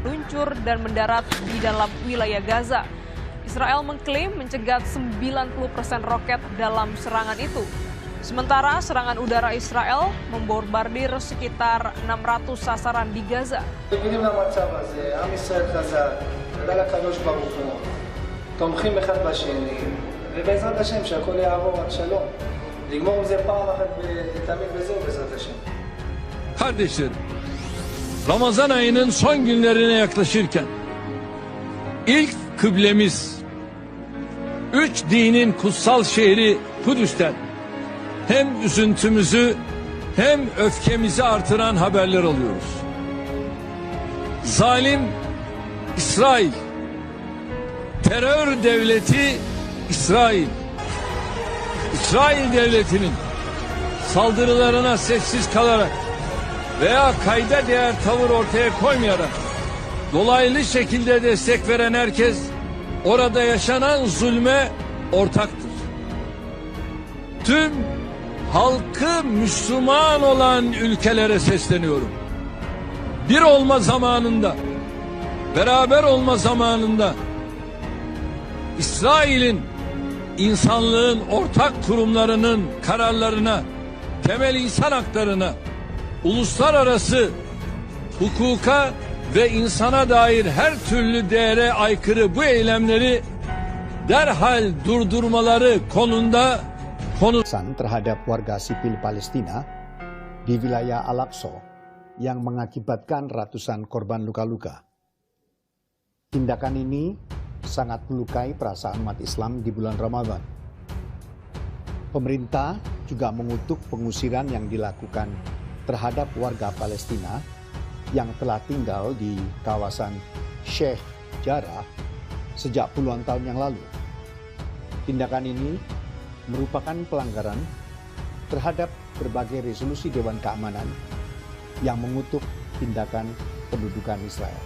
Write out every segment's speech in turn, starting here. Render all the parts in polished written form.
meluncur dan mendarat di dalam wilayah Gaza. Israel mengklaim mencegat 90% roket dalam serangan itu. Sementara serangan udara Israel membombardir sekitar 600 sasaran di Gaza. Kardeşlerim, Ramazan ayının son günlerine yaklaşırken ilk kıblemiz, 3 dinin kutsal şehri Kudüs'ten hem üzüntümüzü hem öfkemizi artıran haberler alıyoruz. Zalim İsrail, terör devleti İsrail, İsrail devletinin saldırılarına sessiz kalarak veya kayda değer tavır ortaya koymayarak dolaylı şekilde destek veren herkes orada yaşanan zulme ortaktır. Tüm halkı Müslüman olan ülkelere sesleniyorum. Bir olma zamanında, beraber olma zamanında İsrail'in insanlığın ortak kurumlarının kararlarına, temel insan haklarına, uluslararası hukuka ve insana dair her türlü değere aykırı bu eylemleri derhal durdurmaları konusunda terhadap warga sipil Palestina di wilayah Al-Aqsa yang mengakibatkan ratusan korban luka-luka. Tindakan ini sangat melukai perasaan umat Islam di bulan Ramadan. Pemerintah juga mengutuk pengusiran yang dilakukan terhadap warga Palestina yang telah tinggal di kawasan Sheikh Jarrah sejak puluhan tahun yang lalu. Tindakan ini merupakan pelanggaran terhadap berbagai resolusi Dewan Keamanan yang mengutuk tindakan pendudukan Israel.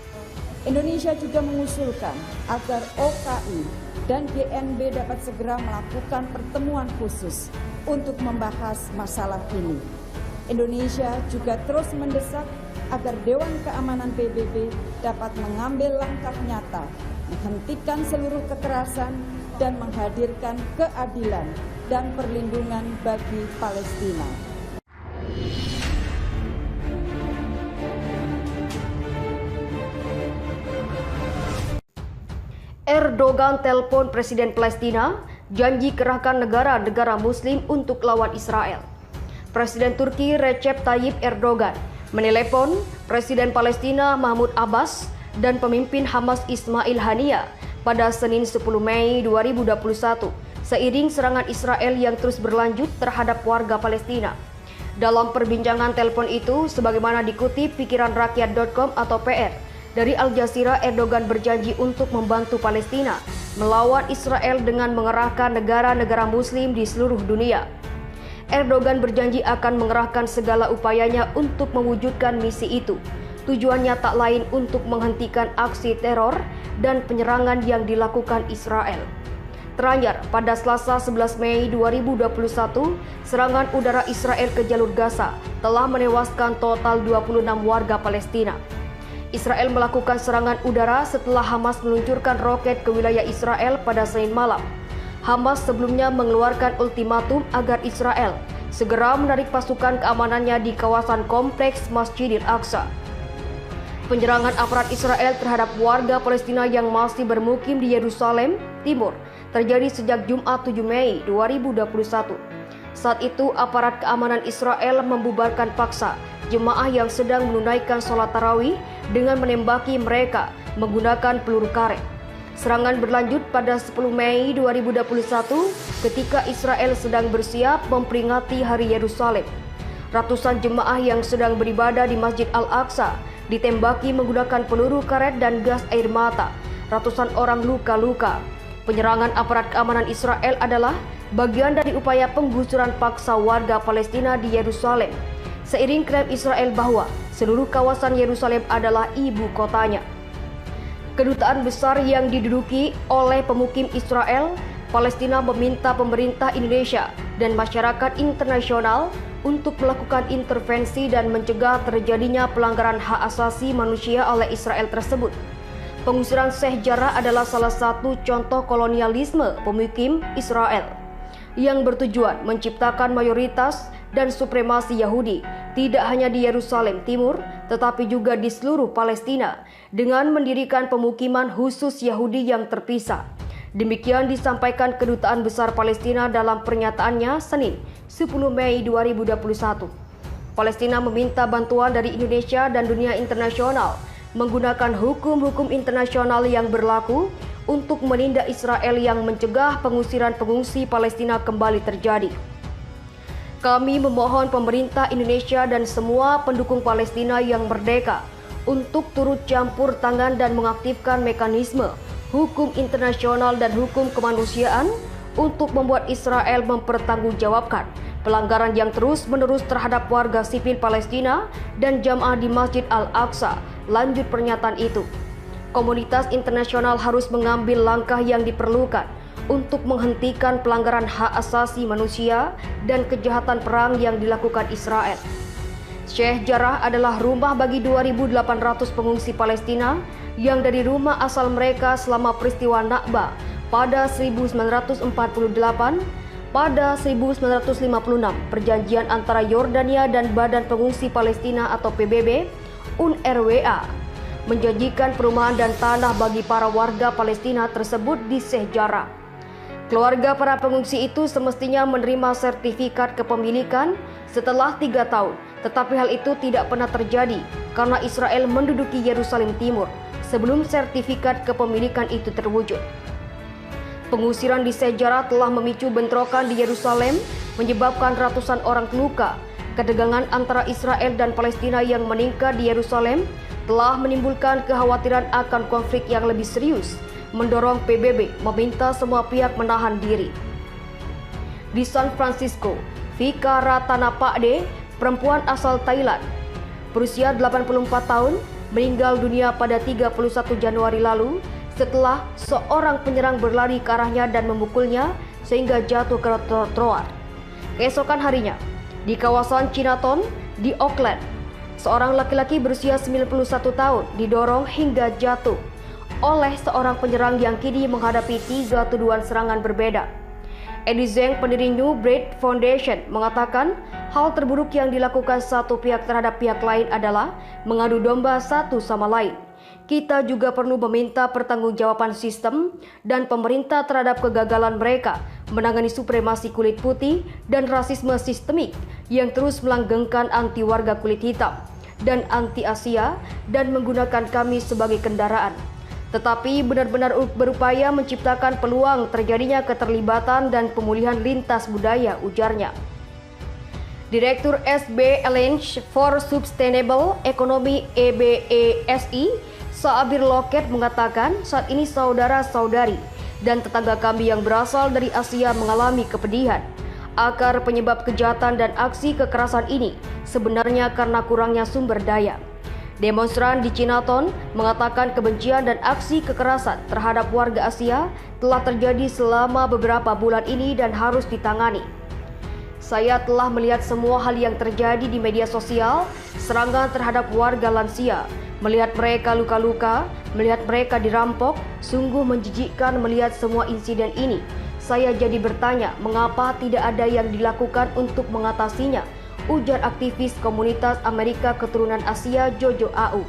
Indonesia juga mengusulkan agar OKI dan GNB dapat segera melakukan pertemuan khusus untuk membahas masalah ini. Indonesia juga terus mendesak agar Dewan Keamanan PBB dapat mengambil langkah nyata, menghentikan seluruh kekerasan dan menghadirkan keadilan dan perlindungan bagi Palestina. Erdogan telepon Presiden Palestina, janji kerahkan negara-negara Muslim untuk lawan Israel. Presiden Turki Recep Tayyip Erdogan menelepon Presiden Palestina Mahmud Abbas dan pemimpin Hamas Ismail Haniyah pada Senin 10 Mei 2021 seiring serangan Israel yang terus berlanjut terhadap warga Palestina. Dalam perbincangan telepon itu, sebagaimana dikutip pikiranrakyat.com atau PR, dari Al Jazeera, Erdogan berjanji untuk membantu Palestina melawan Israel dengan mengerahkan negara-negara Muslim di seluruh dunia. Erdogan berjanji akan mengerahkan segala upayanya untuk mewujudkan misi itu. Tujuannya tak lain untuk menghentikan aksi teror dan penyerangan yang dilakukan Israel. Teranyar, pada Selasa 11 Mei 2021, serangan udara Israel ke jalur Gaza telah menewaskan total 26 warga Palestina. Israel melakukan serangan udara setelah Hamas meluncurkan roket ke wilayah Israel pada Senin malam. Hamas sebelumnya mengeluarkan ultimatum agar Israel segera menarik pasukan keamanannya di kawasan kompleks Masjidil Aqsa. Penyerangan aparat Israel terhadap warga Palestina yang masih bermukim di Yerusalem Timur terjadi sejak Jumat 7 Mei 2021. Saat itu aparat keamanan Israel membubarkan paksa jemaah yang sedang menunaikan sholat tarawih dengan menembaki mereka menggunakan peluru karet. Serangan berlanjut pada 10 Mei 2021 ketika Israel sedang bersiap memperingati Hari Yerusalem. Ratusan jemaah yang sedang beribadah di Masjid Al-Aqsa ditembaki menggunakan peluru karet dan gas air mata. Ratusan orang luka-luka. Penyerangan aparat keamanan Israel adalah bagian dari upaya penggusuran paksa warga Palestina di Yerusalem, seiring klaim Israel bahwa seluruh kawasan Yerusalem adalah ibu kotanya. Kedutaan besar yang diduduki oleh pemukim Israel Palestina meminta pemerintah Indonesia dan masyarakat internasional untuk melakukan intervensi dan mencegah terjadinya pelanggaran hak asasi manusia oleh Israel tersebut. Pengusiran Sheikh Jarrah adalah salah satu contoh kolonialisme pemukim Israel yang bertujuan menciptakan mayoritas dan supremasi Yahudi tidak hanya di Yerusalem Timur tetapi juga di seluruh Palestina dengan mendirikan pemukiman khusus Yahudi yang terpisah. Demikian disampaikan Kedutaan Besar Palestina dalam pernyataannya Senin 10 Mei 2021. Palestina meminta bantuan dari Indonesia dan dunia internasional menggunakan hukum-hukum internasional yang berlaku untuk menindak Israel yang mencegah pengusiran pengungsi Palestina kembali terjadi. Kami memohon pemerintah Indonesia dan semua pendukung Palestina yang merdeka untuk turut campur tangan dan mengaktifkan mekanisme hukum internasional dan hukum kemanusiaan untuk membuat Israel mempertanggungjawabkan pelanggaran yang terus-menerus terhadap warga sipil Palestina dan jamaah di Masjid Al-Aqsa. Lanjut pernyataan itu. Komunitas internasional harus mengambil langkah yang diperlukan untuk menghentikan pelanggaran hak asasi manusia dan kejahatan perang yang dilakukan Israel. Sheikh Jarrah adalah rumah bagi 2.800 pengungsi Palestina yang dari rumah asal mereka selama peristiwa Nakba pada 1948, pada 1956 perjanjian antara Yordania dan Badan Pengungsi Palestina atau PBB UNRWA menjanjikan perumahan dan tanah bagi para warga Palestina tersebut di Sheikh Jarrah. Keluarga para pengungsi itu semestinya menerima sertifikat kepemilikan setelah 3 tahun, tetapi hal itu tidak pernah terjadi karena Israel menduduki Yerusalem Timur sebelum sertifikat kepemilikan itu terwujud. Pengusiran di Sheikh Jarrah telah memicu bentrokan di Yerusalem, menyebabkan ratusan orang luka. Ketegangan antara Israel dan Palestina yang meningkat di Yerusalem telah menimbulkan kekhawatiran akan konflik yang lebih serius, mendorong PBB meminta semua pihak menahan diri. Di San Francisco, Vika Ratanapakde, perempuan asal Thailand, berusia 84 tahun, meninggal dunia pada 31 Januari lalu setelah seorang penyerang berlari ke arahnya dan memukulnya sehingga jatuh ke trotoar. Keesokan harinya, di kawasan Chinatown di Oakland, seorang laki-laki berusia 91 tahun didorong hingga jatuh oleh seorang penyerang yang kini menghadapi 3 tuduhan serangan berbeda. Eddie Zhang, pendiri New Bread Foundation, mengatakan hal terburuk yang dilakukan satu pihak terhadap pihak lain adalah mengadu domba satu sama lain. Kita juga perlu meminta pertanggungjawaban sistem dan pemerintah terhadap kegagalan mereka menangani supremasi kulit putih dan rasisme sistemik yang terus melanggengkan anti warga kulit hitam dan anti Asia dan menggunakan kami sebagai kendaraan. Tetapi benar-benar berupaya menciptakan peluang terjadinya keterlibatan dan pemulihan lintas budaya, ujarnya. Direktur SB Alliance for Sustainable Economy EBESI, Saabir Loket, mengatakan saat ini saudara-saudari dan tetangga kami yang berasal dari Asia mengalami kepedihan. Akar penyebab kejahatan dan aksi kekerasan ini sebenarnya karena kurangnya sumber daya. Demonstran di Chinatown mengatakan kebencian dan aksi kekerasan terhadap warga Asia telah terjadi selama beberapa bulan ini dan harus ditangani. Saya telah melihat semua hal yang terjadi di media sosial, serangan terhadap warga lansia, melihat mereka luka-luka, melihat mereka dirampok, sungguh menjijikkan melihat semua insiden ini. Saya jadi bertanya, mengapa tidak ada yang dilakukan untuk mengatasinya? Ujar aktivis komunitas Amerika keturunan Asia Jojo Au.